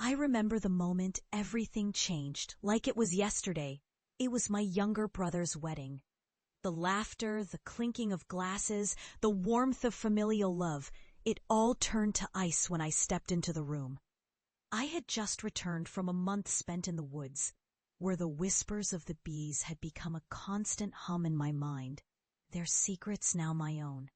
I remember the moment everything changed, like it was yesterday. It was my younger brother's wedding. The laughter, the clinking of glasses, the warmth of familial love, it all turned to ice when I stepped into the room. I had just returned from a month spent in the woods, where the whispers of the bees had become a constant hum in my mind, their secrets now my own.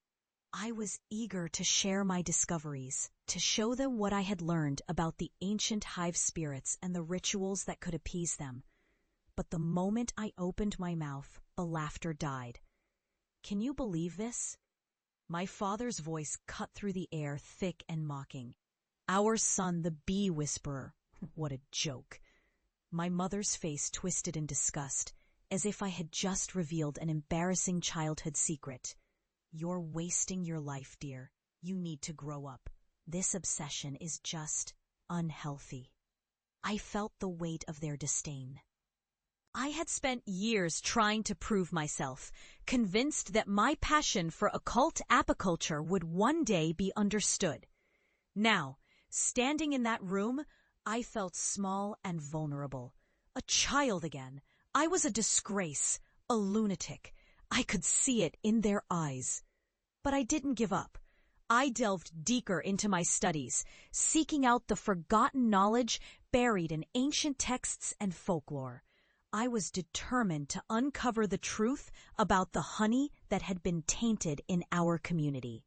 I was eager to share my discoveries, to show them what I had learned about the ancient hive spirits and the rituals that could appease them. But the moment I opened my mouth, the laughter died. Can you believe this? My father's voice cut through the air, thick and mocking. Our son, the bee whisperer. What a joke. My mother's face twisted in disgust, as if I had just revealed an embarrassing childhood secret. You're wasting your life, dear. You need to grow up. This obsession is just unhealthy. I felt the weight of their disdain. I had spent years trying to prove myself, convinced that my passion for occult apiculture would one day be understood. Now, standing in that room, I felt small and vulnerable. A child again. I was a disgrace, a lunatic. I could see it in their eyes. But I didn't give up. I delved deeper into my studies, seeking out the forgotten knowledge buried in ancient texts and folklore. I was determined to uncover the truth about the honey that had been tainted in our community.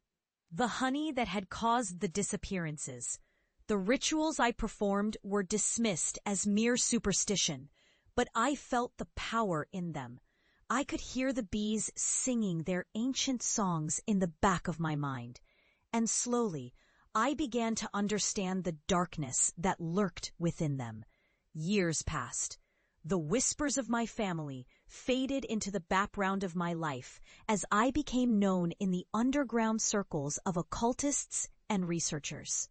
The honey that had caused the disappearances. The rituals I performed were dismissed as mere superstition, but I felt the power in them. I could hear the bees singing their ancient songs in the back of my mind, and slowly I began to understand the darkness that lurked within them. Years passed. The whispers of my family faded into the background of my life as I became known in the underground circles of occultists and researchers.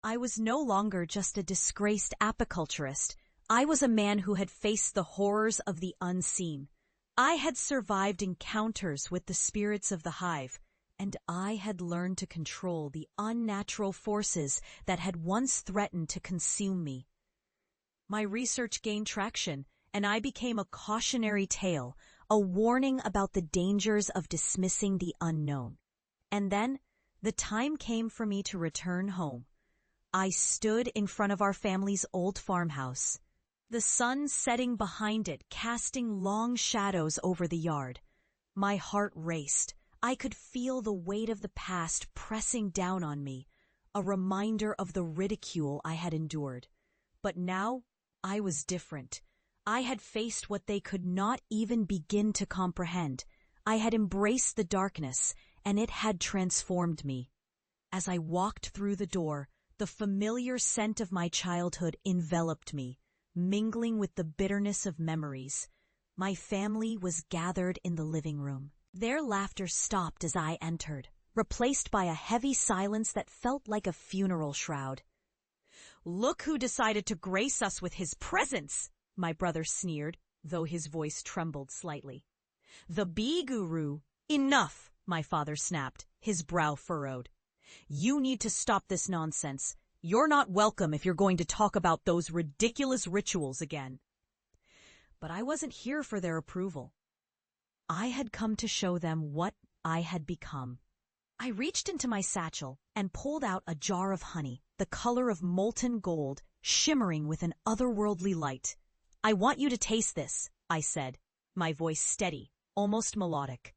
I was no longer just a disgraced apiculturist. I was a man who had faced the horrors of the unseen. I had survived encounters with the spirits of the hive, and I had learned to control the unnatural forces that had once threatened to consume me. My research gained traction, and I became a cautionary tale, a warning about the dangers of dismissing the unknown. And then, the time came for me to return home. I stood in front of our family's old farmhouse, the sun setting behind it, casting long shadows over the yard. My heart raced. I could feel the weight of the past pressing down on me, a reminder of the ridicule I had endured. But now, I was different. I had faced what they could not even begin to comprehend. I had embraced the darkness, and it had transformed me. As I walked through the door, the familiar scent of my childhood enveloped me, mingling with the bitterness of memories. My family was gathered in the living room. Their laughter stopped as I entered, replaced by a heavy silence that felt like a funeral shroud. "Look who decided to grace us with his presence," my brother sneered, though his voice trembled slightly. "The bee guru." "Enough," my father snapped, his brow furrowed. "You need to stop this nonsense. You're not welcome if you're going to talk about those ridiculous rituals again." But I wasn't here for their approval. I had come to show them what I had become. I reached into my satchel and pulled out a jar of honey, the color of molten gold, shimmering with an otherworldly light. "I want you to taste this," I said, my voice steady, almost melodic.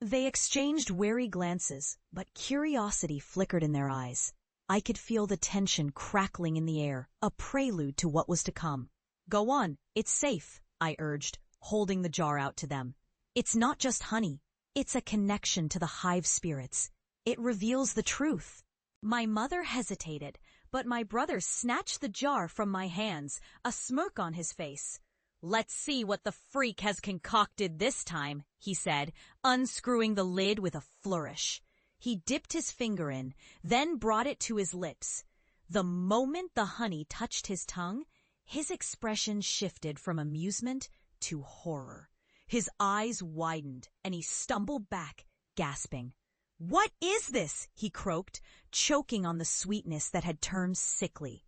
They exchanged wary glances, but curiosity flickered in their eyes. I could feel the tension crackling in the air, a prelude to what was to come. "Go on, it's safe," I urged, holding the jar out to them. "It's not just honey. It's a connection to the hive spirits. It reveals the truth." My mother hesitated, but my brother snatched the jar from my hands, a smirk on his face. "Let's see what the freak has concocted this time," he said, unscrewing the lid with a flourish. He dipped his finger in, then brought it to his lips. The moment the honey touched his tongue, his expression shifted from amusement to horror. His eyes widened, and he stumbled back, gasping. "What is this?" he croaked, choking on the sweetness that had turned sickly.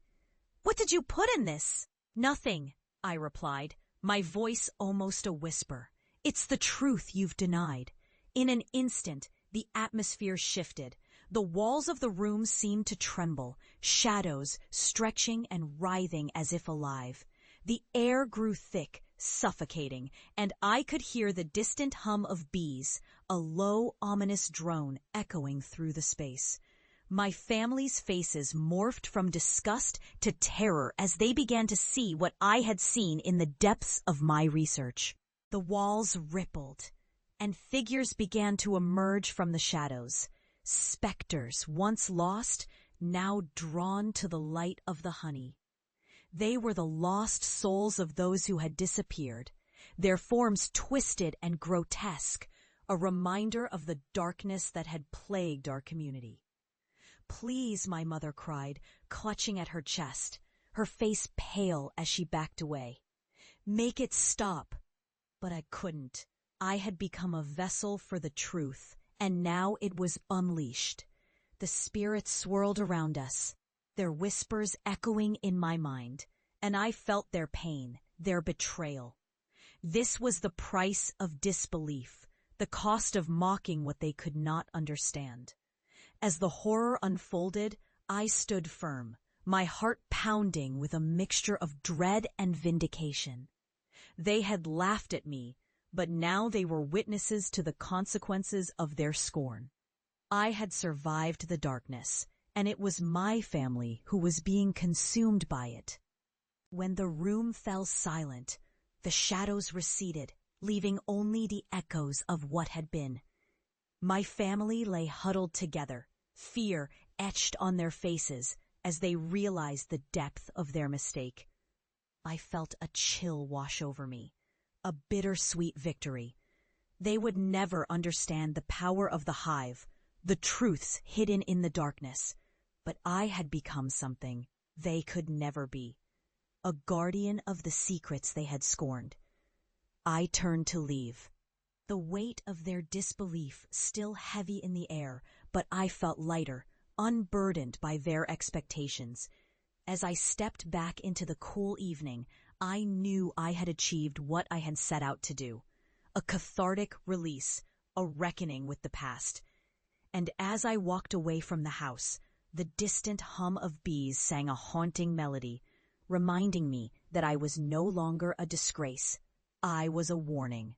What did you put in this? Nothing, I replied, my voice almost a whisper. It's the truth you've denied. In an instant, the atmosphere shifted. The walls of the room seemed to tremble, shadows stretching and writhing as if alive. The air grew thick, suffocating, and I could hear the distant hum of bees, a low, ominous drone echoing through the space. My family's faces morphed from disgust to terror as they began to see what I had seen in the depths of my research. The walls rippled, and figures began to emerge from the shadows. Specters, once lost, now drawn to the light of the honey. They were the lost souls of those who had disappeared, their forms twisted and grotesque, a reminder of the darkness that had plagued our community. Please, my mother cried, clutching at her chest, her face pale as she backed away. Make it stop. But I couldn't. I had become a vessel for the truth, and now it was unleashed. The spirits swirled around us, their whispers echoing in my mind, and I felt their pain, their betrayal. This was the price of disbelief, the cost of mocking what they could not understand. As the horror unfolded, I stood firm, my heart pounding with a mixture of dread and vindication. They had laughed at me, but now they were witnesses to the consequences of their scorn. I had survived the darkness, and it was my family who was being consumed by it. When the room fell silent, the shadows receded, leaving only the echoes of what had been. My family lay huddled together, fear etched on their faces as they realized the depth of their mistake. I felt a chill wash over me, a bittersweet victory. They would never understand the power of the Hive, the truths hidden in the darkness, but I had become something they could never be, a guardian of the secrets they had scorned. I turned to leave, the weight of their disbelief still heavy in the air, but I felt lighter, unburdened by their expectations. As I stepped back into the cool evening, I knew I had achieved what I had set out to do, a cathartic release, a reckoning with the past. And as I walked away from the house, the distant hum of bees sang a haunting melody, reminding me that I was no longer a disgrace. I was a warning.